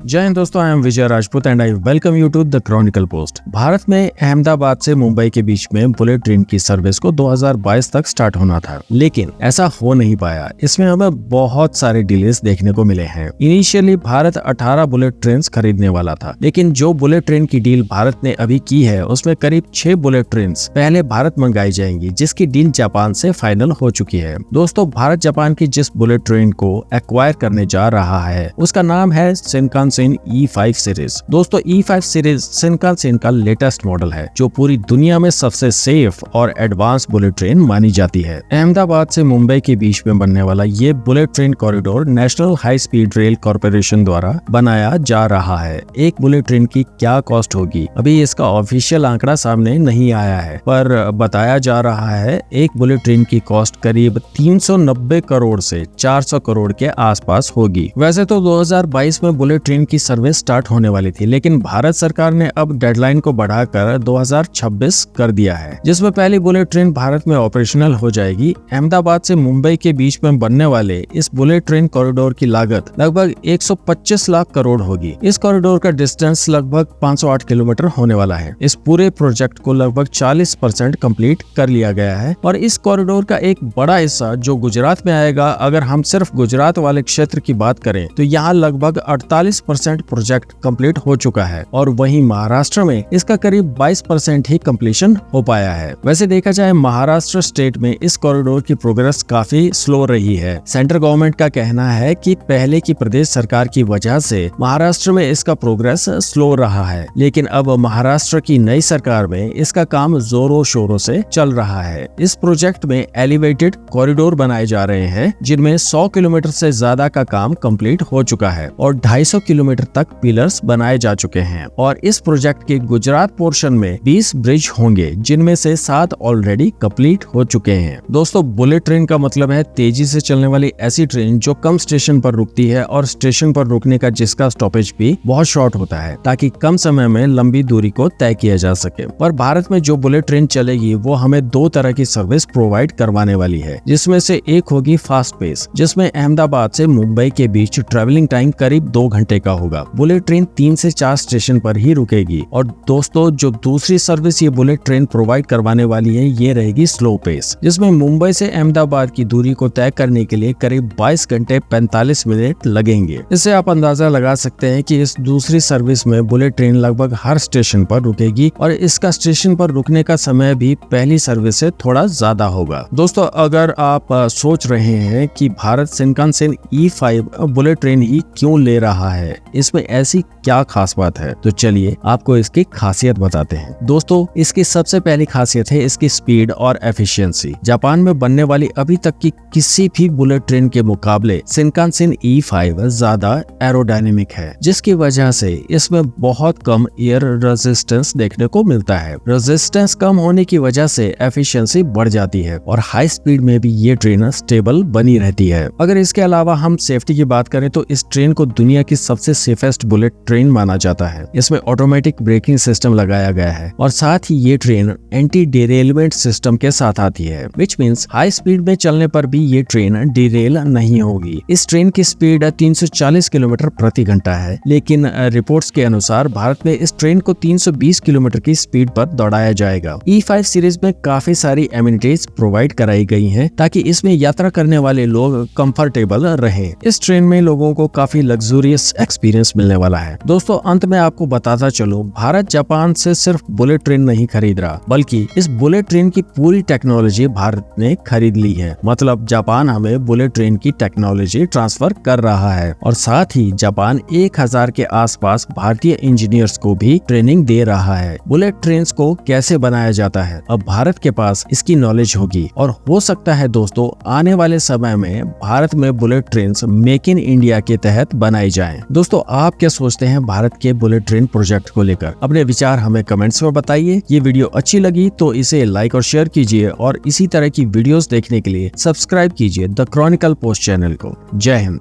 जय हिंद दोस्तों, I am Vijay Rajput and I welcome you to the Chronicle Post. Bharat में अहमदाबाद से मुंबई के बीच में बुलेट ट्रेन की सर्विस को 2022 तक स्टार्ट होना था, लेकिन ऐसा हो नहीं पाया। इसमें हमें बहुत सारे डिलेस देखने को मिले हैं। इनिशियली भारत 18 बुलेट ट्रेन खरीदने वाला था, लेकिन जो बुलेट ट्रेन की डील भारत ने अभी की है उसमें करीब 6 बुलेट ट्रेन पहले भारत मंगाई जाएंगी, जिसकी डील जापान से फाइनल हो चुकी है। दोस्तों, भारत जापान की जिस बुलेट ट्रेन को एक्वायर करने जा रहा है उसका नाम है शिनकानसेन E5 सीरीज। दोस्तों, E5 सीरीज शिनकानसेन का लेटेस्ट मॉडल है, जो पूरी दुनिया में सबसे सेफ और एडवांस बुलेट ट्रेन मानी जाती है। अहमदाबाद से मुंबई के बीच में बनने वाला ये bullet train corridor national high speed rail corporation द्वारा बनाया जा रहा है। एक बुलेट ट्रेन की क्या कॉस्ट होगी, अभी इसका ऑफिशियल आंकड़ा सामने नहीं आया है, पर बताया जा रहा है एक बुलेट ट्रेन की कॉस्ट करीब 390 करोड़ से 400 करोड़ के आसपास होगी। वैसे तो 2022 में बुलेट ट्रेन की सर्विस स्टार्ट होने वाली थी, लेकिन भारत सरकार ने अब डेडलाइन को बढ़ाकर 2026 कर दिया है, जिसमें पहली बुलेट ट्रेन भारत में ऑपरेशनल हो जाएगी। अहमदाबाद से मुंबई के बीच में बनने वाले इस बुलेट ट्रेन कॉरिडोर की लागत लगभग 125 लाख करोड़ होगी। इस कॉरिडोर का डिस्टेंस लगभग 508 किलोमीटर होने वाला है। इस पूरे प्रोजेक्ट को लगभग 40% कंप्लीट कर लिया गया है और इस कॉरिडोर का एक बड़ा हिस्सा जो गुजरात में आएगा। अगर हम सिर्फ गुजरात वाले क्षेत्र की बात करें तो यहाँ लगभग 48% प्रोजेक्ट कंप्लीट हो चुका है और वहीं महाराष्ट्र में इसका करीब 22% ही कंप्लीशन हो पाया है। वैसे देखा जाए, महाराष्ट्र स्टेट में इस कॉरिडोर की प्रोग्रेस काफी स्लो रही है। सेंट्रल गवर्नमेंट का कहना है कि पहले की प्रदेश सरकार की वजह से महाराष्ट्र में इसका प्रोग्रेस स्लो रहा है, लेकिन अब महाराष्ट्र की नई सरकार में इसका काम जोरों शोरों से चल रहा है। इस प्रोजेक्ट में एलिवेटेड कॉरिडोर बनाए जा रहे हैं, जिनमें 100 किलोमीटर से ज्यादा का काम कंप्लीट हो चुका है और 250 किलोमीटर तक पिलर्स बनाए जा चुके हैं। और इस प्रोजेक्ट के गुजरात पोर्शन में 20 ब्रिज होंगे, जिनमें से 7 ऑलरेडी कंप्लीट हो चुके हैं। दोस्तों, बुलेट ट्रेन का मतलब है तेजी से चलने वाली ऐसी ट्रेन जो कम स्टेशन पर रुकती है और स्टेशन पर रुकने का जिसका स्टॉपेज भी बहुत शॉर्ट होता है, ताकि कम समय में लंबी दूरी को तय किया जा सके। पर भारत में जो बुलेट ट्रेन चलेगी वो हमें 2 तरह की सर्विस प्रोवाइड करवाने वाली है, जिसमें से एक होगी फास्ट पेस, जिसमें अहमदाबाद से मुंबई के बीच ट्रेवलिंग टाइम करीब 2 घंटे का होगा। बुलेट ट्रेन 3 से 4 स्टेशन पर ही रुकेगी। और दोस्तों, जो दूसरी सर्विस ये बुलेट ट्रेन प्रोवाइड करवाने वाली है ये रहेगी स्लो पेस, जिसमें मुंबई से अहमदाबाद की दूरी को तय करने के लिए करीब 22 घंटे 45 मिनट लगेंगे। इससे आप अंदाजा लगा सकते हैं कि इस दूसरी सर्विस में बुलेट ट्रेन लगभग हर स्टेशन पर रुकेगी और इसका स्टेशन पर रुकने का समय भी पहली सर्विस से थोड़ा ज्यादा होगा। दोस्तों, अगर आप सोच रहे हैं कि Bharat Shinkansen E5 bullet train ही क्यों ले रहा है, इसमें ऐसी क्या खास बात है, तो चलिए आपको इसकी खासियत बताते हैं। दोस्तों, इसकी सबसे पहली खासियत है इसकी स्पीड और एफिशिएंसी। जापान में बनने वाली अभी तक की किसी भी बुलेट ट्रेन के मुकाबले शिनकानसेन E5 ज्यादा एरोडायनेमिक है, जिसकी वजह से इसमें बहुत कम एयर रेजिस्टेंस देखने को मिलता है। रेजिस्टेंस कम होने की वजह से एफिशिएंसी बढ़ जाती है और हाई स्पीड में भी ये ट्रेन स्टेबल बनी रहती है। अगर इसके अलावा हम सेफ्टी की बात करें तो इस ट्रेन को दुनिया की सबसे सेफेस्ट बुलेट ट्रेन माना जाता है। इसमें ऑटोमेटिक ब्रेकिंग सिस्टम लगाया गया है और साथ ही ये ट्रेन एंटी डिरेलमेंट सिस्टम के साथ आती है, विच मींस हाई स्पीड में चलने पर भी ये ट्रेन डिरेल नहीं होगी। इस ट्रेन की स्पीड 340 किलोमीटर प्रति घंटा है, लेकिन रिपोर्ट्स के अनुसार भारत में इस ट्रेन को 320 किलोमीटर की स्पीड पर दौड़ाया जाएगा। E5 सीरीज में काफी सारी एमिनिटीज प्रोवाइड कराई गई हैं, ताकि इसमें यात्रा करने वाले लोग कंफर्टेबल रहे। इस ट्रेन में लोगों को काफी लग्जूरियस एक्सपीरियंस मिलने वाला है। दोस्तों, अंत में आपको बताता चलो, भारत जापान से सिर्फ बुलेट ट्रेन नहीं खरीद रहा, बल्कि इस बुलेट ट्रेन की पूरी टेक्नोलॉजी भारत ने खरीद ली है। मतलब जापान हमें बुलेट ट्रेन की टेक्नोलॉजी ट्रांसफर कर रहा है और साथ ही जापान 1000 के आसपास भारतीय इंजीनियर्स को भी ट्रेनिंग दे रहा है। बुलेट ट्रेन को कैसे बनाया जाता है, अब भारत के पास इसकी नॉलेज होगी और हो सकता है दोस्तों आने वाले समय में भारत में bullet train make in India के तहत बनाई जाएं। दोस्तों, आप क्या सोचते हैं भारत के बुलेट ट्रेन प्रोजेक्ट को लेकर? अपने विचार हमें कमेंट्स में बताइए। ये वीडियो अच्छी लगी तो इसे लाइक और शेयर कीजिए और इसी तरह की वीडियोस देखने के लिए सब्सक्राइब कीजिए द क्रॉनिकल पोस्ट चैनल को। जय हिंद।